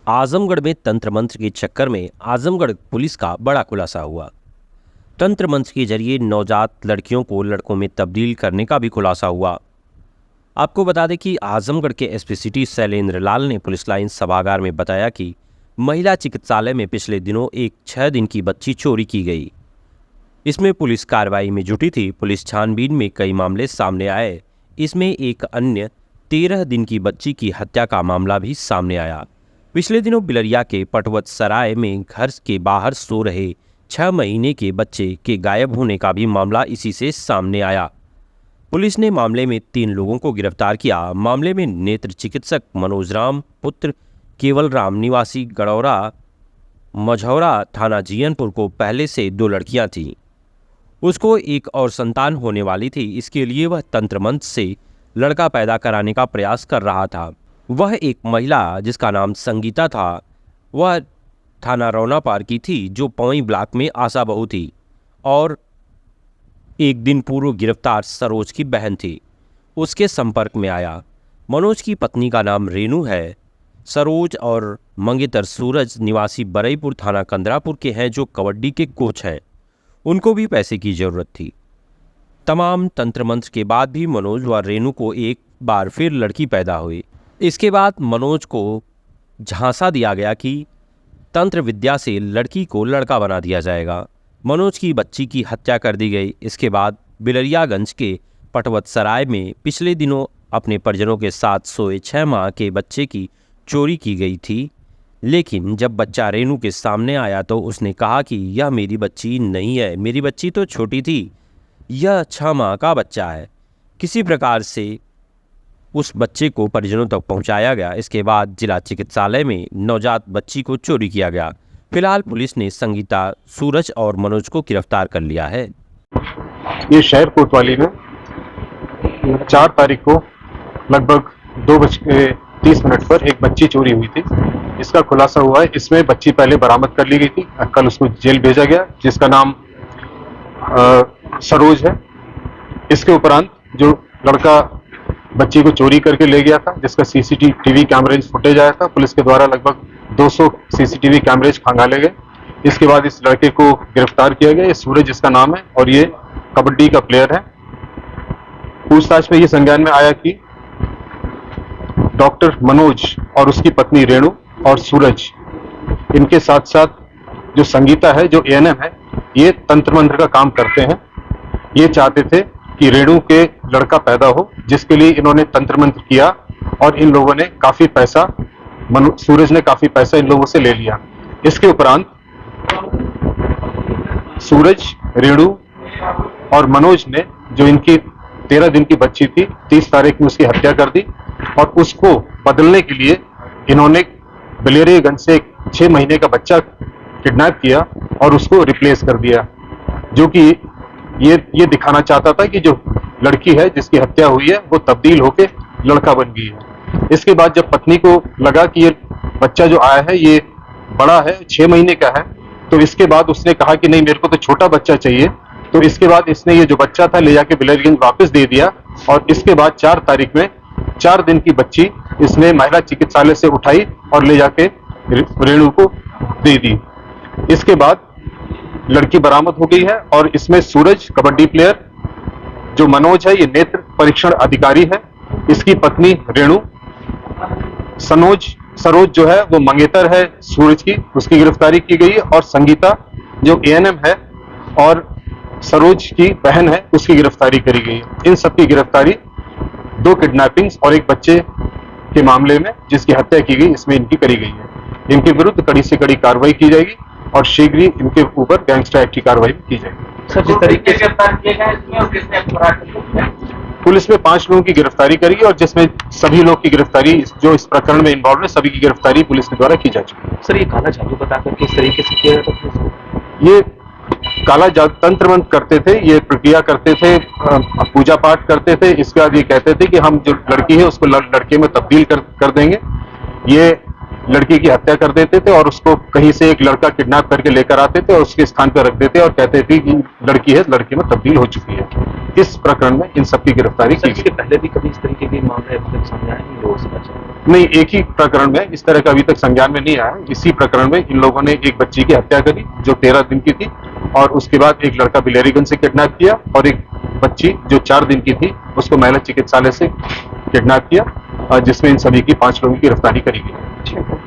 आजमगढ़ में तंत्र मंत्र के चक्कर में आजमगढ़ पुलिस का बड़ा खुलासा हुआ। तंत्र मंत्र के जरिए नवजात लड़कियों को लड़कों में तब्दील करने का भी खुलासा हुआ। आपको बता दें कि आजमगढ़ के एसपी सिटी शैलेंद्र लाल ने पुलिस लाइन सभागार में बताया कि महिला चिकित्सालय में पिछले दिनों एक 6 दिन की बच्ची चोरी की गई। इसमें पुलिस कार्रवाई में जुटी थी। पुलिस छानबीन में कई मामले सामने आए। इसमें एक अन्य 13 दिन की बच्ची की हत्या का मामला भी सामने आया। पिछले दिनों बिलरिया के पटवत सराय में घर के बाहर सो रहे 6 महीने के बच्चे के गायब होने का भी मामला इसी से सामने आया। पुलिस ने मामले में 3 लोगों को गिरफ्तार किया। मामले में नेत्र चिकित्सक मनोज राम पुत्र केवल राम निवासी गड़ौरा मझौरा थाना जीयनपुर को पहले से 2 लड़कियां थीं। उसको एक और संतान होने वाली थी। इसके लिए वह तंत्र मंत्र से लड़का पैदा कराने का प्रयास कर रहा था। वह एक महिला जिसका नाम संगीता था, वह थाना रौनापार की थी, जो पौई ब्लॉक में आशा बहू थी और एक दिन पूर्व गिरफ्तार सरोज की बहन थी। उसके संपर्क में आया। मनोज की पत्नी का नाम रेनू है। सरोज और मंगेतर सूरज निवासी बरईपुर थाना कंदरापुर के हैं, जो कबड्डी के कोच हैं। उनको भी पैसे की जरूरत थी। तमाम तंत्र मंत्र के बाद भी मनोज व रेनू को एक बार फिर लड़की पैदा हुई। इसके बाद मनोज को झांसा दिया गया कि तंत्र विद्या से लड़की को लड़का बना दिया जाएगा। मनोज की बच्ची की हत्या कर दी गई। इसके बाद बिलरियागंज के पटवत सराय में पिछले दिनों अपने परिजनों के साथ सोए 6 माह के बच्चे की चोरी की गई थी। लेकिन जब बच्चा रेनू के सामने आया तो उसने कहा कि यह मेरी बच्ची नहीं है, मेरी बच्ची तो छोटी थी, यह 6 माह का बच्चा है। किसी प्रकार से उस बच्चे को परिजनों तक पहुंचाया गया। इसके बाद जिला चिकित्सालय में नवजात बच्ची को चोरी किया गया। फिलहाल पुलिस ने संगीता, सूरज और मनोज को गिरफ्तार कर लिया है। ये शहर कोतवाली में 4 तारीख को लगभग 2:30 पर एक बच्ची चोरी हुई थी। इसका खुलासा हुआ है। इसमें बच्ची पहले बरामद कर ली गई थी। कल उसको जेल भेजा गया, जिसका नाम सरोज है। इसके उपरांत जो लड़का बच्ची को चोरी करके ले गया था, जिसका सीसीटीवी कैमरेज फुटेज आया था, पुलिस के द्वारा लगभग 200 सीसीटीवी कैमरेज खंगाले गए। इसके बाद इस लड़के को गिरफ्तार किया गया। ये सूरज इसका नाम है और ये कबड्डी का प्लेयर है। पूछताछ में ये संज्ञान में आया कि डॉक्टर मनोज और उसकी पत्नी रेणु और सूरज, इनके साथ साथ जो संगीता है, जो एएनएम है, ये तंत्र मंत्र का काम करते हैं। ये चाहते थे कि रेणु के लड़का पैदा हो, जिसके लिए इन्होंने तंत्र मंत्र किया और इन लोगों ने काफी पैसा, सूरज ने काफी पैसा इन लोगों से ले लिया। इसके उपरांत सूरज, रेणु और मनोज ने जो इनकी 13 दिन की बच्ची थी, 30 तारीख में उसकी हत्या कर दी और उसको बदलने के लिए इन्होंने बिलेरियागंज से एक 6 महीने का बच्चा किडनैप किया और उसको रिप्लेस कर दिया, जो कि ये दिखाना चाहता था कि जो लड़की है जिसकी हत्या हुई है वो तब्दील होके लड़का बन गई है। इसके बाद जब पत्नी को लगा कि ये बच्चा जो आया है ये बड़ा है, 6 महीने का है, तो इसके बाद उसने कहा कि नहीं, मेरे को तो छोटा बच्चा चाहिए। तो इसके बाद इसने ये जो बच्चा था ले जाके बिलरियागंज वापस दे दिया और इसके बाद 4 तारीख में 4 दिन की बच्ची इसने महिला चिकित्सालय से उठाई और ले जाके रेणु को दे दी। इसके बाद लड़की बरामद हो गई है और इसमें सूरज कबड्डी प्लेयर, जो मनोज है ये नेत्र परीक्षण अधिकारी है, इसकी पत्नी रेणु, सरोज जो है वो मंगेतर है सूरज की, उसकी गिरफ्तारी की गई है और संगीता जो एएनएम है और सरोज की बहन है, उसकी गिरफ्तारी करी गई है। इन सबकी गिरफ्तारी 2 किडनैपिंग्स और एक बच्चे के मामले में जिसकी हत्या की गई, इसमें इनकी करी गई है। इनके विरुद्ध कड़ी से कड़ी कार्रवाई की जाएगी और शीघ्र ही इनके ऊपर गैंगस्टर एक्ट की कार्रवाई की जाएगी। सर, जिस तरीके से गिरफ्तार किए गए और किसने अपराध किया? पुलिस ने 5 लोगों की गिरफ्तारी करी और जिसमें सभी लोग की गिरफ्तारी, जो इस प्रकरण में इन्वॉल्व है, सभी की गिरफ्तारी पुलिस के द्वारा की जा चुकी है। सर, ये काला जादू बताकर किस तरीके से किया जाता था? ये काला तंत्र मंत्र करते थे, ये प्रक्रिया करते थे, पूजा पाठ करते थे। इसके बाद ये कहते थे कि हम जो लड़की है उसको लड़के में तब्दील कर देंगे। ये लड़की की हत्या कर देते थे और उसको कहीं से एक लड़का किडनैप करके लेकर आते थे और उसके स्थान पर रख देते और कहते थे कि लड़की है, लड़के में तब्दील हो चुकी है। इस प्रकरण में इन सबकी गिरफ्तारी की इसके गई। पहले भी कभी इस तरीके के मामले अभी तक सामने आए इन लोगों से बचा? नहीं, एक ही प्रकरण में इस तरह का अभी तक संज्ञान में नहीं आया। इसी प्रकरण में इन लोगों ने एक बच्ची की हत्या करी जो 13 दिन की थी, और उसके बाद एक लड़का बिलेरीगंज से किडनैप किया, और एक बच्ची जो 4 दिन की थी उसको महिला चिकित्सालय से किडनैप किया, जिसमें इन सभी की 5 लोगों की गिरफ्तारी करी गई। ठीक है।